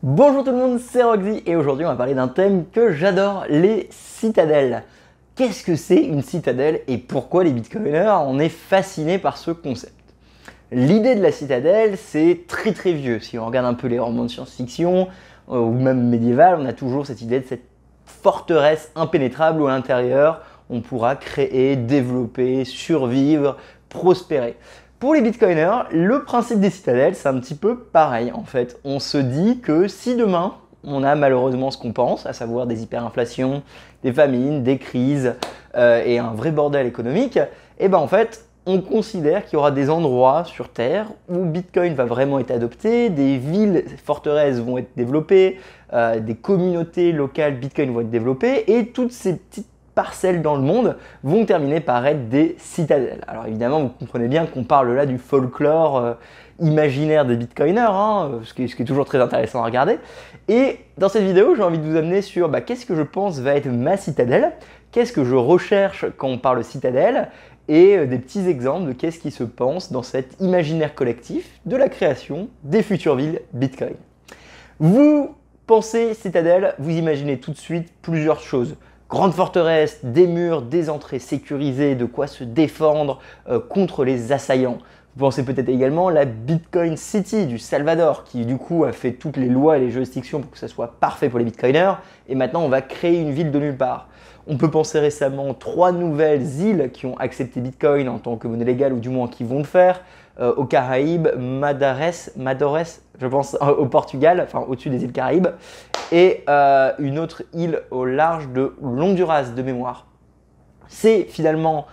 Bonjour tout le monde, c'est Roxy et aujourd'hui on va parler d'un thème que j'adore, les citadelles. Qu'est-ce que c'est une citadelle et pourquoi les bitcoiners on est fascinés par ce concept? L'idée de la citadelle c'est très vieux. Si on regarde un peu les romans de science-fiction ou même médiéval, on a toujours cette idée de cette forteresse impénétrable où à l'intérieur on pourra créer, développer, survivre, prospérer. Pour les bitcoiners, le principe des citadelles, c'est un petit peu pareil en fait. On se dit que si demain, on a malheureusement ce qu'on pense, à savoir des hyperinflations, des famines, des crises et un vrai bordel économique, et ben en fait, on considère qu'il y aura des endroits sur Terre où Bitcoin va vraiment être adopté, des villes forteresses vont être développées, des communautés locales Bitcoin vont être développées et toutes ces petites parcelles dans le monde vont terminer par être des citadelles. Alors évidemment, vous comprenez bien qu'on parle là du folklore imaginaire des bitcoiners, hein, ce qui est toujours très intéressant à regarder. Et dans cette vidéo, j'ai envie de vous amener sur qu'est-ce que je pense va être ma citadelle, qu'est-ce que je recherche quand on parle citadelle, et des petits exemples de qu'est-ce qui se pense dans cet imaginaire collectif de la création des futures villes Bitcoin. Vous pensez citadelle, vous imaginez tout de suite plusieurs choses. Grande forteresse, des murs, des entrées sécurisées, de quoi se défendre contre les assaillants. Vous pensez peut-être également la Bitcoin City du Salvador, qui du coup a fait toutes les lois et les juridictions pour que ça soit parfait pour les bitcoiners, et maintenant on va créer une ville de nulle part. On peut penser récemment 3 nouvelles îles qui ont accepté Bitcoin en tant que monnaie légale, ou du moins qui vont le faire, aux Caraïbes, Madores, je pense au Portugal, enfin au-dessus des îles Caraïbes, et une autre île au large de l'Honduras de mémoire. C'est finalement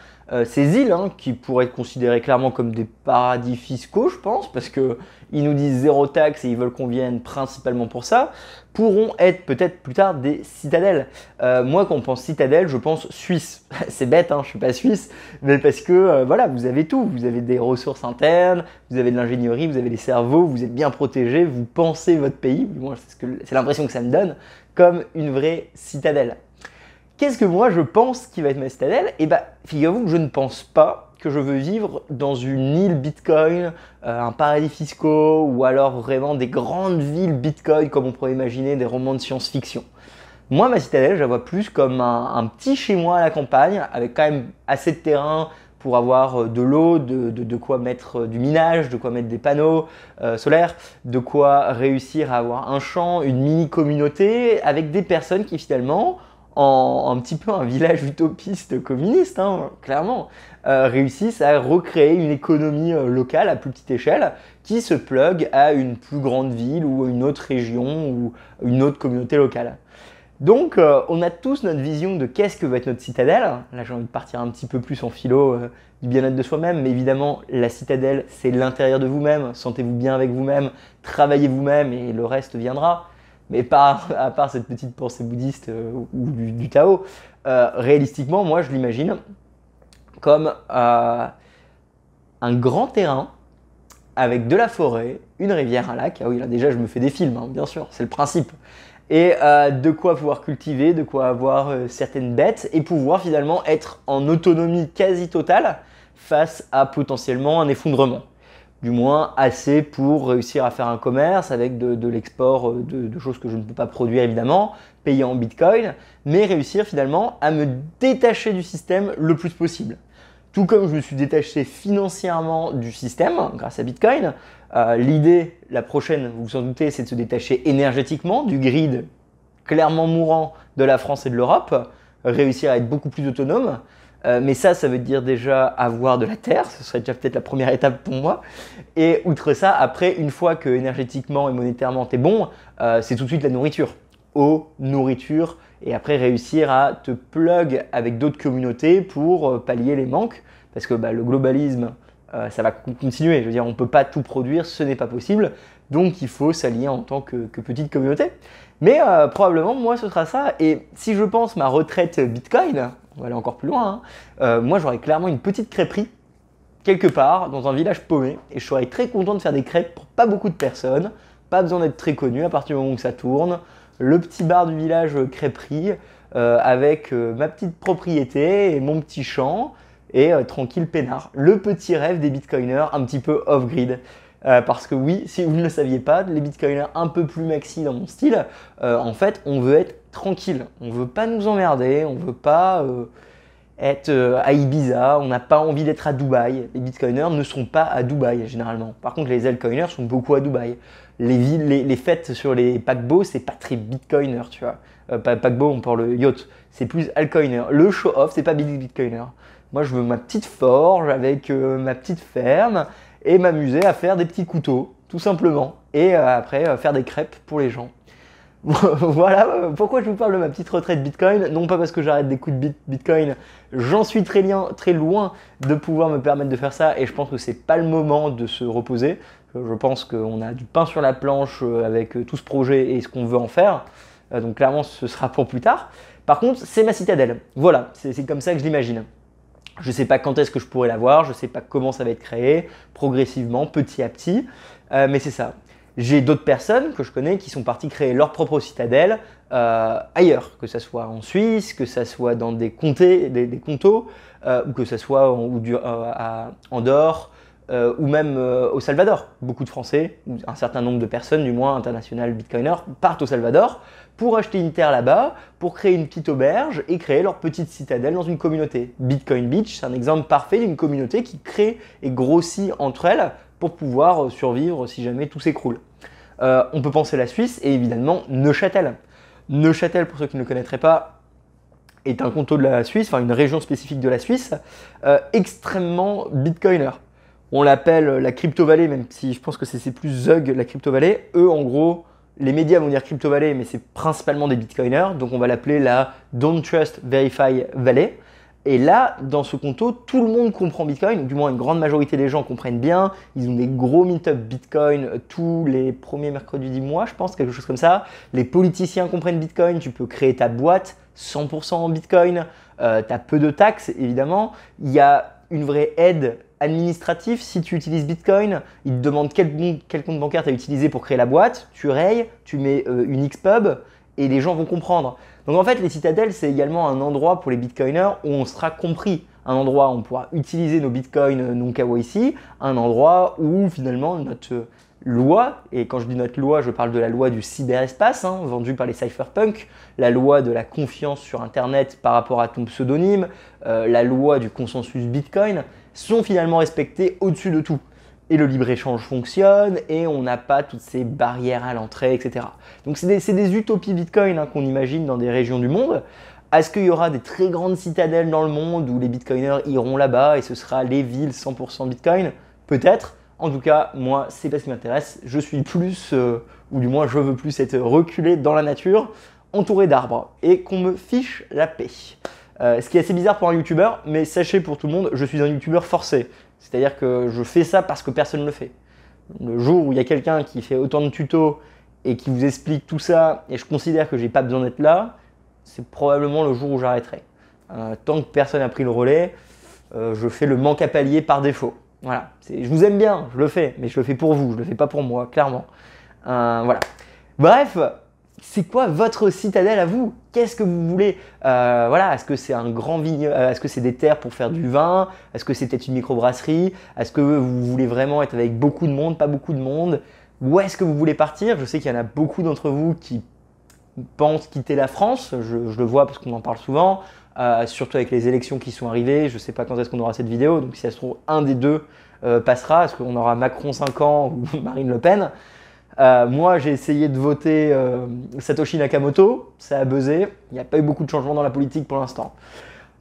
ces îles qui pourraient être considérées clairement comme des paradis fiscaux, je pense, parce qu'ils nous disent zéro taxe et ils veulent qu'on vienne principalement pour ça, pourront être peut-être plus tard des citadelles. Moi, quand on pense citadelle, je pense Suisse. C'est bête, je ne suis pas suisse, mais parce que voilà, vous avez tout. Vous avez des ressources internes, vous avez de l'ingénierie, vous avez les cerveaux, vous êtes bien protégés, vous pensez votre pays, moi c'est l'impression que ça me donne, comme une vraie citadelle. Qu'est-ce que moi je pense qui va être ma citadelle? Eh bien, figurez-vous que je ne pense pas que je veux vivre dans une île Bitcoin, un paradis fiscaux, ou alors vraiment des grandes villes Bitcoin comme on pourrait imaginer des romans de science-fiction. Moi, ma citadelle, je la vois plus comme un petit chez-moi à la campagne, avec quand même assez de terrain pour avoir de l'eau, de quoi mettre du minage, de quoi mettre des panneaux solaires, de quoi réussir à avoir un champ, une mini-communauté, avec des personnes qui finalement un petit peu un village utopiste communiste, clairement, réussissent à recréer une économie locale à plus petite échelle qui se plug à une plus grande ville ou une autre région ou une autre communauté locale. Donc on a tous notre vision de qu'est-ce que va être notre citadelle. Là j'ai envie de partir un petit peu plus en philo du bien-être de soi-même, mais évidemment la citadelle c'est l'intérieur de vous-même, sentez-vous bien avec vous-même, travaillez vous-même et le reste viendra. Mais à part cette petite pensée bouddhiste ou du Tao, réalistiquement, moi je l'imagine comme un grand terrain avec de la forêt, une rivière, un lac. Ah oui, là déjà je me fais des films, bien sûr, c'est le principe. Et de quoi pouvoir cultiver, de quoi avoir certaines bêtes et pouvoir finalement être en autonomie quasi totale face à potentiellement un effondrement. Du moins assez pour réussir à faire un commerce avec de l'export de choses que je ne peux pas produire évidemment, payer en bitcoin, mais réussir finalement à me détacher du système le plus possible. Tout comme je me suis détaché financièrement du système grâce à Bitcoin, l'idée, la prochaine, vous vous en doutez, c'est de se détacher énergétiquement du grid clairement mourant de la France et de l'Europe, réussir à être beaucoup plus autonome. Mais ça veut dire déjà avoir de la terre, ce serait déjà peut-être la première étape pour moi. Et outre ça, après, une fois que énergétiquement et monétairement t'es bon, c'est tout de suite la nourriture. Eau, nourriture, et après réussir à te plug avec d'autres communautés pour pallier les manques. Parce que le globalisme, ça va continuer. Je veux dire, on ne peut pas tout produire, ce n'est pas possible. Donc il faut s'allier en tant que petite communauté. Mais probablement, moi, ce sera ça. Et si je pense ma retraite Bitcoin, on va aller encore plus loin, moi j'aurais clairement une petite crêperie quelque part dans un village paumé. Et je serais très content de faire des crêpes pour pas beaucoup de personnes. Pas besoin d'être très connu à partir du moment où ça tourne. Le petit bar du village crêperie avec ma petite propriété et mon petit champ. Et tranquille peinard. Le petit rêve des bitcoiners un petit peu off-grid. Parce que oui, si vous ne le saviez pas, les bitcoiners un peu plus maxi dans mon style, en fait, on veut être tranquille. On veut pas nous emmerder, on veut pas être à Ibiza, on n'a pas envie d'être à Dubaï. Les bitcoiners ne sont pas à Dubaï généralement. Par contre, les altcoiners sont beaucoup à Dubaï. Les fêtes sur les paquebots, c'est pas très bitcoiner, tu vois. Pas paquebot, on parle le yacht. C'est plus altcoiner. Le show-off, c'est pas bitcoiner. Moi, je veux ma petite forge avec ma petite ferme et m'amuser à faire des petits couteaux, tout simplement. Et après, faire des crêpes pour les gens. Voilà pourquoi je vous parle de ma petite retraite Bitcoin. Non pas parce que j'arrête des coups de Bitcoin, j'en suis très loin de pouvoir me permettre de faire ça et je pense que c'est pas le moment de se reposer. Je pense qu'on a du pain sur la planche avec tout ce projet et ce qu'on veut en faire. Donc clairement, ce sera pour plus tard. Par contre, c'est ma citadelle. Voilà, c'est comme ça que je l'imagine. Je ne sais pas quand est-ce que je pourrai l'avoir, je ne sais pas comment ça va être créé, progressivement, petit à petit, mais c'est ça. J'ai d'autres personnes que je connais qui sont parties créer leur propre citadelle ailleurs, que ce soit en Suisse, que ce soit dans des comtés, des contos, ou que ce soit à Andorre, ou même au Salvador. Beaucoup de Français, ou un certain nombre de personnes, du moins internationales bitcoiners, partent au Salvador pour acheter une terre là-bas, pour créer une petite auberge et créer leur petite citadelle dans une communauté. Bitcoin Beach, c'est un exemple parfait d'une communauté qui crée et grossit entre elles pour pouvoir survivre si jamais tout s'écroule. On peut penser la Suisse et évidemment Neuchâtel. Neuchâtel, pour ceux qui ne le connaîtraient pas, est un canton de la Suisse, enfin une région spécifique de la Suisse, extrêmement bitcoiner. On l'appelle la crypto-vallée, même si je pense que c'est plus Zug, la crypto-vallée. Eux, en gros, les médias vont dire crypto-vallée, mais c'est principalement des bitcoiners, donc on va l'appeler la Don't Trust Verify Valley. Et là, dans ce conto, tout le monde comprend Bitcoin, ou du moins une grande majorité des gens comprennent bien. Ils ont des gros meet-up Bitcoin tous les premiers mercredis du mois, je pense, quelque chose comme ça. Les politiciens comprennent Bitcoin, tu peux créer ta boîte 100% en Bitcoin. Tu as peu de taxes, évidemment. Il y a une vraie aide administrative si tu utilises Bitcoin. Ils te demandent quel compte bancaire tu as utilisé pour créer la boîte. Tu rayes, tu mets une Xpub et les gens vont comprendre. Donc en fait, les citadelles, c'est également un endroit pour les bitcoiners où on sera compris. Un endroit où on pourra utiliser nos bitcoins non KYC, un endroit où finalement notre loi, et quand je dis notre loi, je parle de la loi du cyberespace, vendue par les cypherpunks, la loi de la confiance sur Internet par rapport à ton pseudonyme, la loi du consensus bitcoin, sont finalement respectées au-dessus de tout. Et le libre-échange fonctionne et on n'a pas toutes ces barrières à l'entrée, etc. Donc c'est des utopies Bitcoin qu'on imagine dans des régions du monde. Est-ce qu'il y aura des très grandes citadelles dans le monde où les Bitcoiners iront là-bas et ce sera les villes 100% Bitcoin? Peut-être. En tout cas, moi, c'est pas ce qui m'intéresse. Je suis plus, ou du moins je veux plus être reculé dans la nature, entouré d'arbres et qu'on me fiche la paix. Ce qui est assez bizarre pour un YouTuber, mais sachez pour tout le monde, je suis un YouTuber forcé. C'est-à-dire que je fais ça parce que personne ne le fait. Le jour où il y a quelqu'un qui fait autant de tutos et qui vous explique tout ça et je considère que j'ai pas besoin d'être là, c'est probablement le jour où j'arrêterai. Tant que personne n'a pris le relais, je fais le manque à palier par défaut. Voilà. Je vous aime bien, je le fais, mais je le fais pour vous, je le fais pas pour moi, clairement. Voilà. Bref, c'est quoi votre citadelle à vous? Qu'est-ce que vous voulez? Voilà, est-ce que c'est un grand vignoble? Est-ce que c'est des terres pour faire du vin? Est-ce que c'est peut-être une microbrasserie? Est-ce que vous voulez vraiment être avec beaucoup de monde, pas beaucoup de monde? Où est-ce que vous voulez partir? Je sais qu'il y en a beaucoup d'entre vous qui pensent quitter la France. Je le vois parce qu'on en parle souvent, surtout avec les élections qui sont arrivées. Je ne sais pas quand est-ce qu'on aura cette vidéo, donc si ça se trouve, un des deux passera. Est-ce qu'on aura Macron 5 ans ou Marine Le Pen? Moi, j'ai essayé de voter Satoshi Nakamoto, ça a buzzé. Il n'y a pas eu beaucoup de changements dans la politique pour l'instant.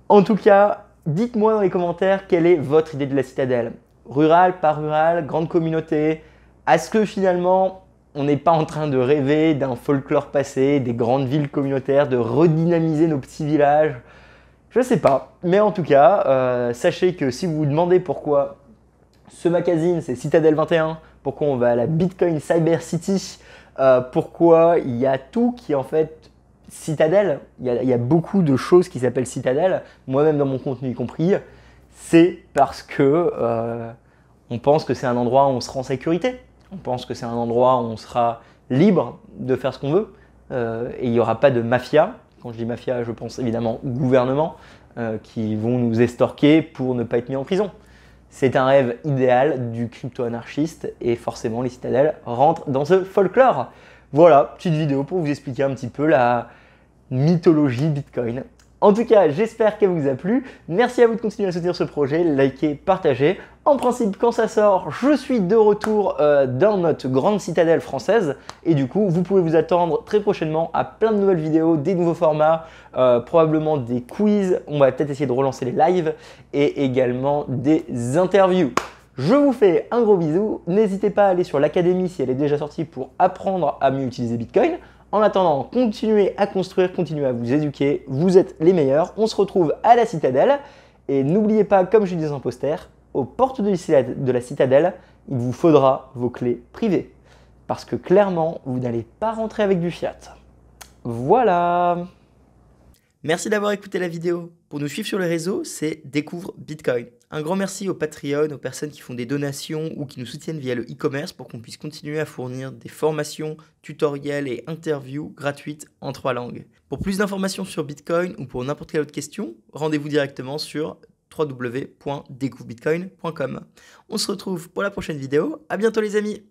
En tout cas, dites-moi dans les commentaires quelle est votre idée de la citadelle. Rural, pas rural, grande communauté? Est-ce que finalement, on n'est pas en train de rêver d'un folklore passé, des grandes villes communautaires, de redynamiser nos petits villages? Je ne sais pas. Mais en tout cas, sachez que si vous vous demandez pourquoi ce magazine, c'est Citadel 21, pourquoi on va à la Bitcoin Cyber City, pourquoi il y a tout qui est en fait Citadel, il y a beaucoup de choses qui s'appellent Citadel, moi-même dans mon contenu y compris, c'est parce que on pense que c'est un endroit où on sera en sécurité, on pense que c'est un endroit où on sera libre de faire ce qu'on veut, et il n'y aura pas de mafia. Quand je dis mafia, je pense évidemment au gouvernement, qui vont nous estorquer pour ne pas être mis en prison. C'est un rêve idéal du crypto-anarchiste et forcément les citadelles rentrent dans ce folklore. Voilà, petite vidéo pour vous expliquer un petit peu la mythologie Bitcoin. En tout cas, j'espère qu'elle vous a plu. Merci à vous de continuer à soutenir ce projet, likez, partagez. En principe, quand ça sort, je suis de retour dans notre grande citadelle française. Et du coup, vous pouvez vous attendre très prochainement à plein de nouvelles vidéos, des nouveaux formats, probablement des quiz. On va peut-être essayer de relancer les lives et également des interviews. Je vous fais un gros bisou. N'hésitez pas à aller sur l'académie si elle est déjà sortie pour apprendre à mieux utiliser Bitcoin. En attendant, continuez à construire, continuez à vous éduquer, vous êtes les meilleurs. On se retrouve à la citadelle. Et n'oubliez pas, comme je disais en poster, aux portes de la citadelle, il vous faudra vos clés privées. Parce que clairement, vous n'allez pas rentrer avec du fiat. Voilà! Merci d'avoir écouté la vidéo. Pour nous suivre sur les réseaux, c'est Découvre Bitcoin. Un grand merci aux Patreon, aux personnes qui font des donations ou qui nous soutiennent via le e-commerce pour qu'on puisse continuer à fournir des formations, tutoriels et interviews gratuites en 3 langues. Pour plus d'informations sur Bitcoin ou pour n'importe quelle autre question, rendez-vous directement sur www.découvrebitcoin.com. On se retrouve pour la prochaine vidéo. À bientôt les amis!